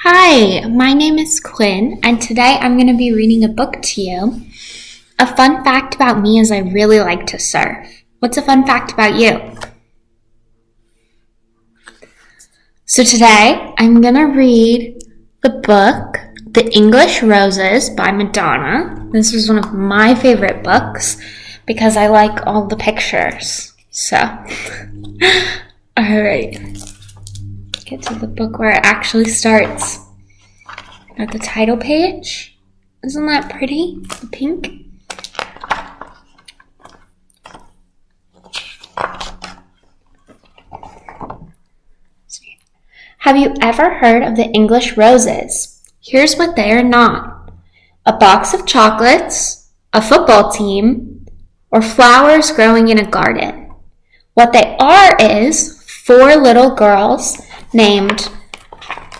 Hi, my name is Quinn, and today I'm going to be reading a book to you. A fun fact about me is I really like to surf. What's a fun fact about you? So today I'm going to read the book, The English Roses by Madonna. This was one of my favorite books because I like all the pictures. So, alright. Get to the book where it actually starts. At the title page. Isn't that pretty? The pink. Have you ever heard of the English roses? Here's what they are not. A box of chocolates, a football team, or flowers growing in a garden. What they are is 4 little girls named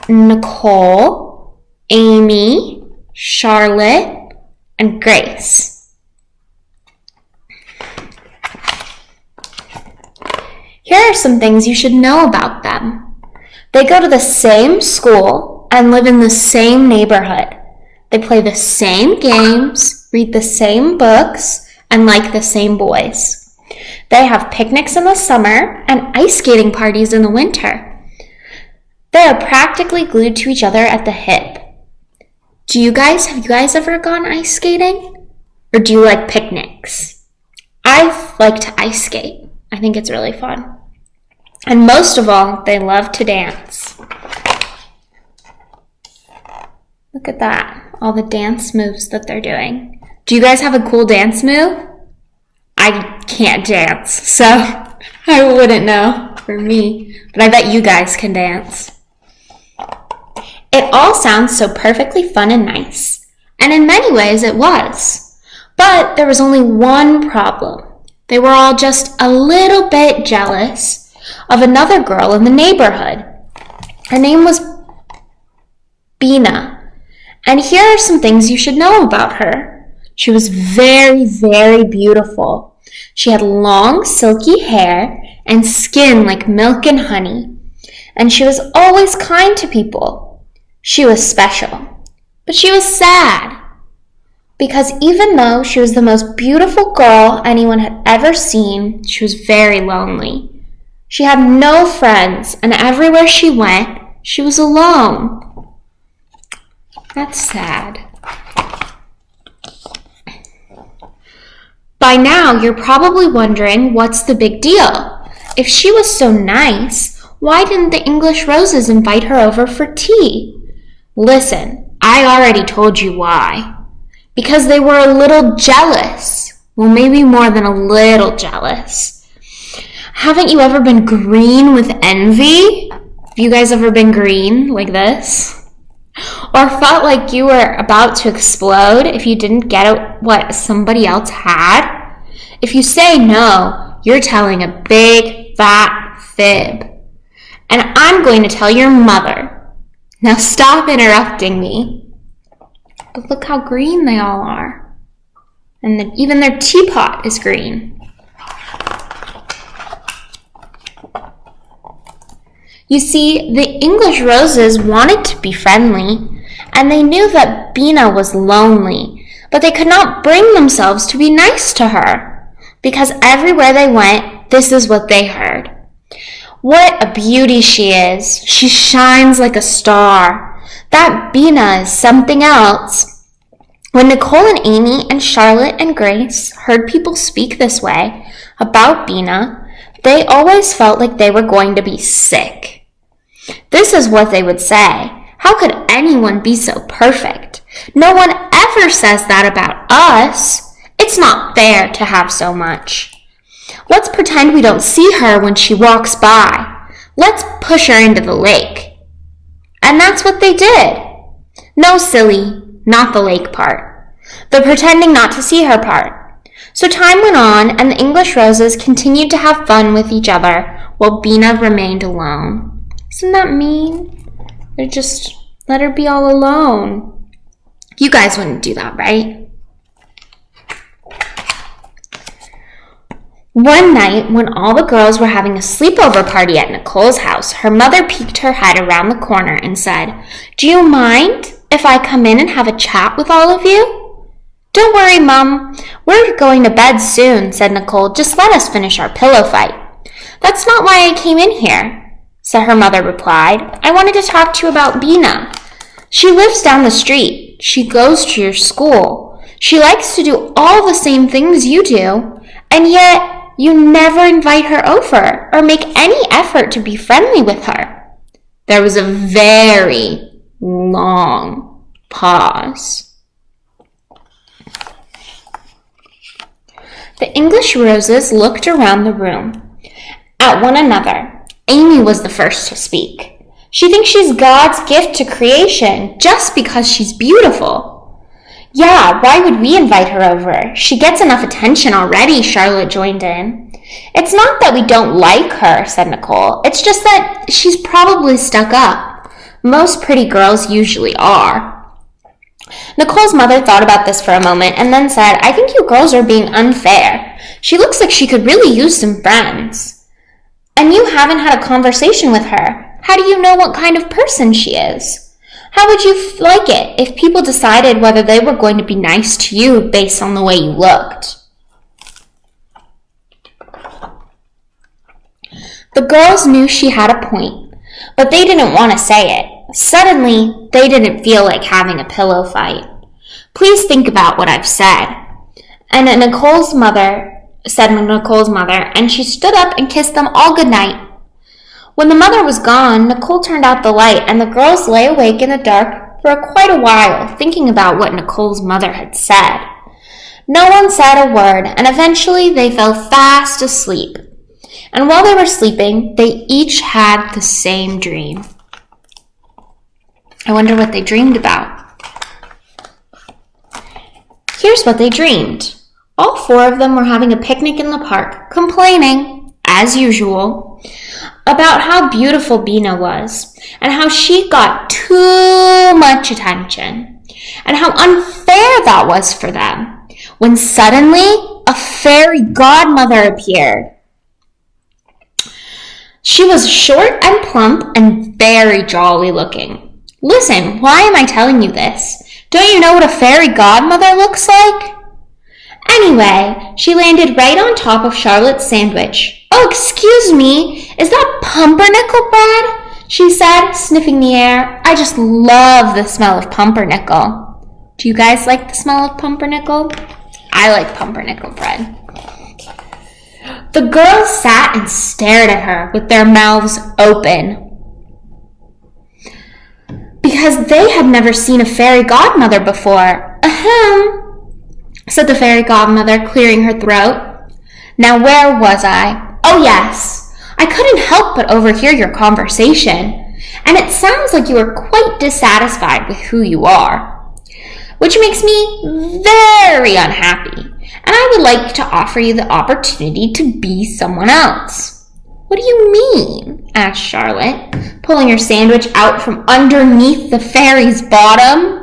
Nicole, Amy, Charlotte, and Grace. Here are some things you should know about them. They go to the same school and live in the same neighborhood. They play the same games, read the same books, and like the same boys. They have picnics in the summer and ice skating parties in the winter. They are practically glued to each other at the hip. Have you guys ever gone ice skating? Or do you like picnics? I like to ice skate. I think it's really fun. And most of all, they love to dance. Look at that, all the dance moves that they're doing. Do you guys have a cool dance move? I can't dance, so I wouldn't know for me, but I bet you guys can dance. It all sounds so perfectly fun and nice, and in many ways it was. But there was only one problem. They were all just a little bit jealous of another girl in the neighborhood. Her name was Bina, and here are some things you should know about her. She was very, very beautiful. She had long, silky hair and skin like milk and honey, and she was always kind to people. She was special, but she was sad because even though she was the most beautiful girl anyone had ever seen, she was very lonely. She had no friends, and everywhere she went, she was alone. That's sad. By now, you're probably wondering what's the big deal? If she was so nice, why didn't the English roses invite her over for tea? Listen, I already told you why. Because they were a little jealous. Well, maybe more than a little jealous. Haven't you ever been green with envy? Have you guys ever been green like this? Or felt like you were about to explode if you didn't get what somebody else had? If you say no, you're telling a big, fat fib. And I'm going to tell your mother. Now stop interrupting me. But look how green they all are. And even their teapot is green. You see, the English roses wanted to be friendly, and they knew that Bina was lonely, but they could not bring themselves to be nice to her, because everywhere they went, this is what they heard. What a beauty she is. She shines like a star. That Bina is something else. When Nicole and Amy and Charlotte and Grace heard people speak this way about Bina, they always felt like they were going to be sick. This is what they would say. How could anyone be so perfect? No one ever says that about us. It's not fair to have so much. Let's pretend we don't see her when she walks by. Let's push her into the lake. And that's what they did. No, silly, not the lake part. The pretending not to see her part. So time went on, and the English roses continued to have fun with each other while Bina remained alone. Isn't that mean? They just let her be all alone. You guys wouldn't do that, right? One night, when all the girls were having a sleepover party at Nicole's house, her mother peeked her head around the corner and said, "Do you mind if I come in and have a chat with all of you?" "Don't worry, Mom. We're going to bed soon," said Nicole. "Just let us finish our pillow fight." "That's not why I came in here," said her mother replied. "I wanted to talk to you about Bina. She lives down the street. She goes to your school. She likes to do all the same things you do, and yet you never invite her over or make any effort to be friendly with her." There was a very long pause. The English roses looked around the room at one another. Amy was the first to speak. "She thinks she's God's gift to creation just because she's beautiful." "Yeah, why would we invite her over? She gets enough attention already," Charlotte joined in. "It's not that we don't like her," said Nicole. "It's just that she's probably stuck up. Most pretty girls usually are." Nicole's mother thought about this for a moment and then said, "I think you girls are being unfair. She looks like she could really use some friends. And you haven't had a conversation with her. How do you know what kind of person she is? How would you like it if people decided whether they were going to be nice to you based on the way you looked?" The girls knew she had a point, but they didn't want to say it. Suddenly, they didn't feel like having a pillow fight. "Please think about what I've said." And Nicole's mother, and she stood up and kissed them all goodnight. When the mother was gone, Nicole turned out the light, and the girls lay awake in the dark for quite a while, thinking about what Nicole's mother had said. No one said a word, and eventually they fell fast asleep. And while they were sleeping, they each had the same dream. I wonder what they dreamed about. Here's what they dreamed. All four of them were having a picnic in the park, complaining, as usual, about how beautiful Bina was, and how she got too much attention, and how unfair that was for them, when suddenly a fairy godmother appeared. She was short and plump and very jolly looking. Listen, why am I telling you this? Don't you know what a fairy godmother looks like? Anyway, she landed right on top of Charlotte's sandwich. "Oh, excuse me, is that pumpernickel bread?" she said, sniffing the air. "I just love the smell of pumpernickel." Do you guys like the smell of pumpernickel? I like pumpernickel bread. The girls sat and stared at her with their mouths open, because they had never seen a fairy godmother before. "Ahem," said the fairy godmother, clearing her throat. "Now where was I? Oh yes, I couldn't help but overhear your conversation, and it sounds like you are quite dissatisfied with who you are, which makes me very unhappy, and I would like to offer you the opportunity to be someone else." "What do you mean?" asked Charlotte, pulling her sandwich out from underneath the fairy's bottom.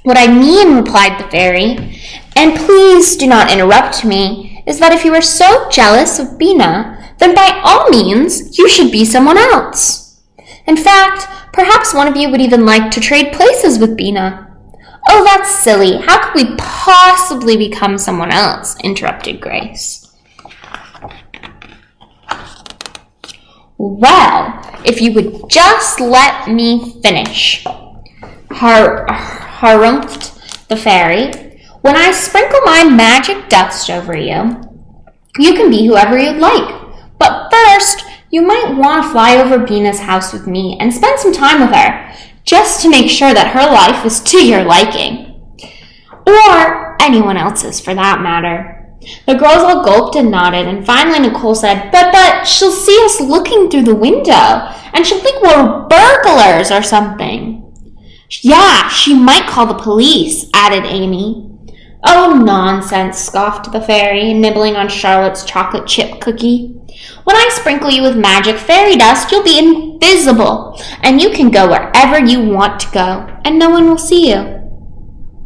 "What I mean," replied the fairy, "and please do not interrupt me, is that if you are so jealous of Bina, then by all means you should be someone else. In fact, perhaps one of you would even like to trade places with Bina." "Oh, that's silly. How could we possibly become someone else?" interrupted Grace. "Well, if you would just let me finish," harumphed the fairy. "When I sprinkle my magic dust over you, you can be whoever you'd like. But first, you might want to fly over Bina's house with me and spend some time with her, just to make sure that her life is to your liking. Or anyone else's, for that matter." The girls all gulped and nodded, and finally Nicole said, But she'll see us looking through the window, and she'll think we're burglars or something." "Yeah, she might call the police," added Amy. "Oh, nonsense," scoffed the fairy, nibbling on Charlotte's chocolate chip cookie. "When I sprinkle you with magic fairy dust, you'll be invisible, and you can go wherever you want to go, and no one will see you."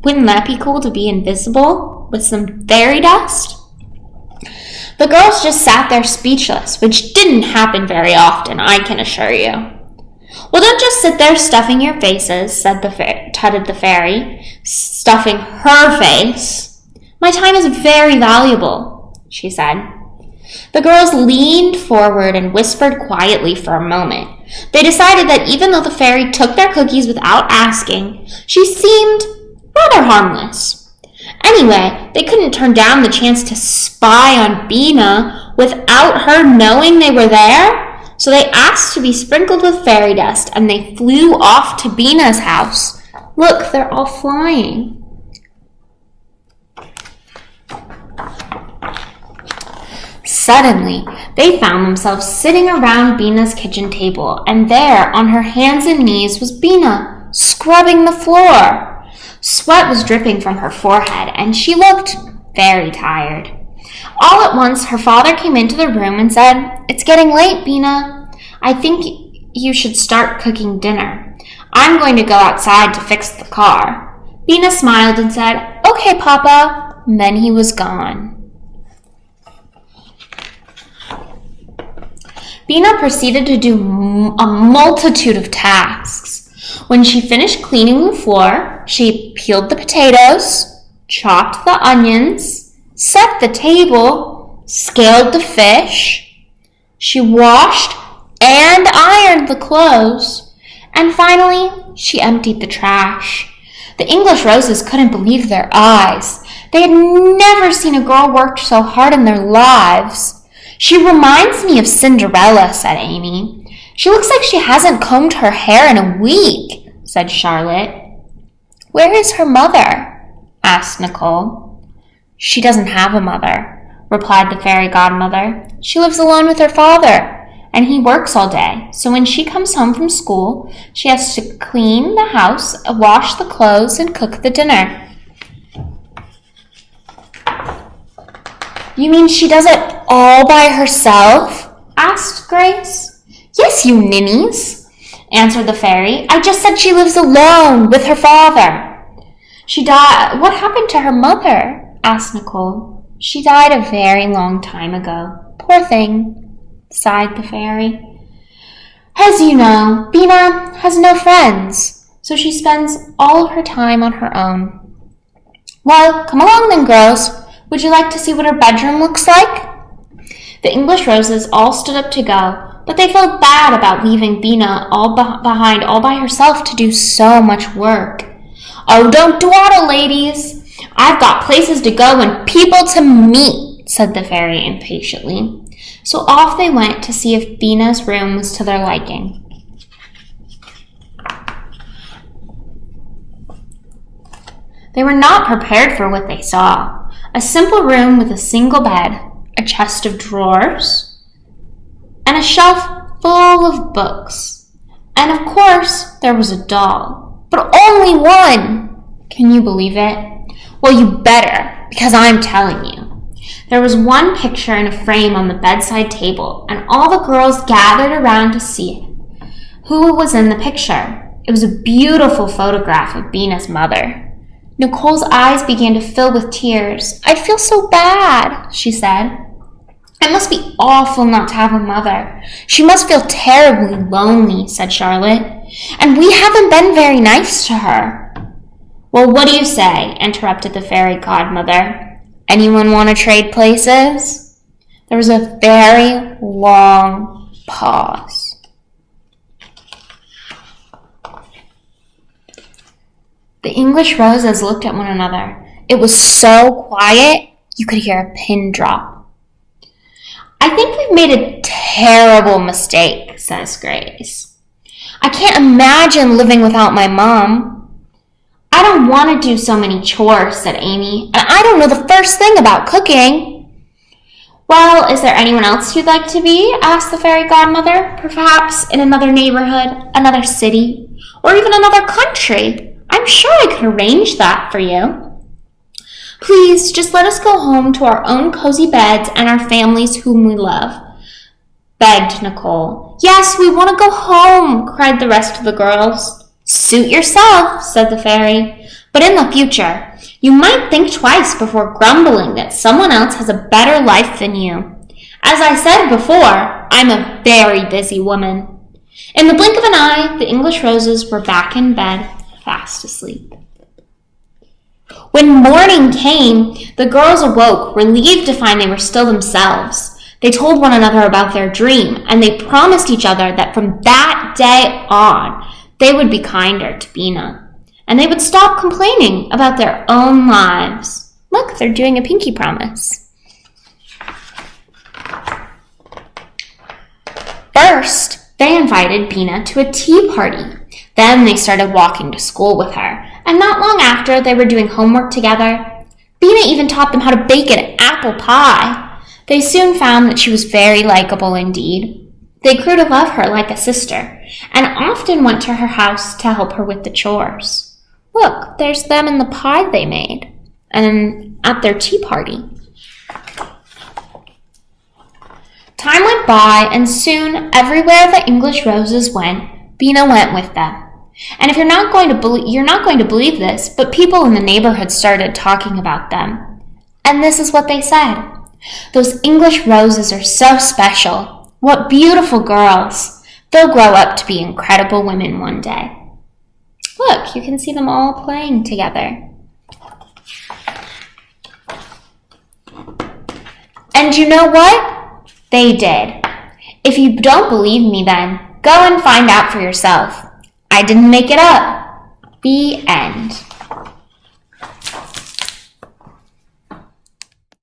Wouldn't that be cool to be invisible with some fairy dust? The girls just sat there speechless, which didn't happen very often, I can assure you. Well, don't just sit there stuffing your faces, tutted the fairy, stuffing her face. My time is very valuable, she said. The girls leaned forward and whispered quietly for a moment. They decided that even though the fairy took their cookies without asking, she seemed rather harmless. Anyway, they couldn't turn down the chance to spy on Bina without her knowing they were there, so they asked to be sprinkled with fairy dust, and they flew off to Bina's house. Look, they're all flying. Suddenly, they found themselves sitting around Bina's kitchen table, and there, on her hands and knees, was Bina, scrubbing the floor. Sweat was dripping from her forehead, and she looked very tired. All at once, her father came into the room and said, "It's getting late, Bina. I think you should start cooking dinner. I'm going to go outside to fix the car." Bina smiled and said, "Okay, Papa." And then he was gone. Bina proceeded to do a multitude of tasks. When she finished cleaning the floor, she peeled the potatoes, chopped the onions, set the table, scaled the fish. She washed and ironed the clothes, and finally, she emptied the trash. The English roses couldn't believe their eyes. They had never seen a girl work so hard in their lives. "She reminds me of Cinderella," said Amy. "She looks like she hasn't combed her hair in a week," said Charlotte. "Where is her mother?" asked Nicole. "She doesn't have a mother," replied the fairy godmother. "She lives alone with her father, and he works all day, so when she comes home from school, she has to clean the house, wash the clothes, and cook the dinner." "You mean she does it all by herself?" asked Grace. "Yes, you ninnies," answered the fairy. "I just said she lives alone with her father." "She died. What happened to her mother?" asked Nicole. "She died a very long time ago. Poor thing," sighed the fairy. "As you know, Bina has no friends, so she spends all of her time on her own." "Well, come along then, girls. Would you like to see what her bedroom looks like?" The English roses all stood up to go, but they felt bad about leaving Bina behind all by herself to do so much work. "Oh, don't dawdle, ladies. I've got places to go and people to meet," said the fairy impatiently. So off they went to see if Bina's room was to their liking. They were not prepared for what they saw. A simple room with a single bed, a chest of drawers, and a shelf full of books. And of course, there was a doll, but only one. Can you believe it? Well, you better, because I'm telling you. There was one picture in a frame on the bedside table, and all the girls gathered around to see who was in the picture. It was a beautiful photograph of Bina's mother. Nicole's eyes began to fill with tears. "I feel so bad," she said. "It must be awful not to have a mother. She must feel terribly lonely," said Charlotte. "And we haven't been very nice to her." "Well, what do you say?" interrupted the fairy godmother. "Anyone want to trade places?" There was a very long pause. The English roses looked at one another. It was so quiet, you could hear a pin drop. "I think we've made a terrible mistake," says Grace. "I can't imagine living without my mom." "I don't want to do so many chores," said Amy, "and I don't know the first thing about cooking." "Well, is there anyone else you'd like to be?" asked the fairy godmother. "Perhaps in another neighborhood, another city, or even another country. I'm sure I could arrange that for you." "Please, just let us go home to our own cozy beds and our families whom we love," begged Nicole. "Yes, we want to go home," cried the rest of the girls. "Suit yourself," said the fairy. "But in the future, You might think twice before grumbling that someone else has a better life than you. As I said before, I'm a very busy woman." In the blink of an eye, the English roses were back in bed, fast asleep. When morning came, the girls awoke, relieved to find they were still themselves. They told one another about their dream, and they promised each other that from that day on, they would be kinder to Bina. And they would stop complaining about their own lives. Look, they're doing a pinky promise. First, they invited Bina to a tea party. Then they started walking to school with her. And not long after, they were doing homework together. Bina even taught them how to bake an apple pie. They soon found that she was very likable indeed. They grew to love her like a sister, and often went to her house to help her with the chores. Look, there's them in the pie they made, and at their tea party. Time went by, and soon, everywhere the English roses went, Bina went with them. And if you're not going to believe this, but people in the neighborhood started talking about them. And this is what they said. "Those English roses are so special. What beautiful girls. They'll grow up to be incredible women one day." Look, you can see them all playing together. And you know what? They did. If you don't believe me then, go and find out for yourself. I didn't make it up. The end.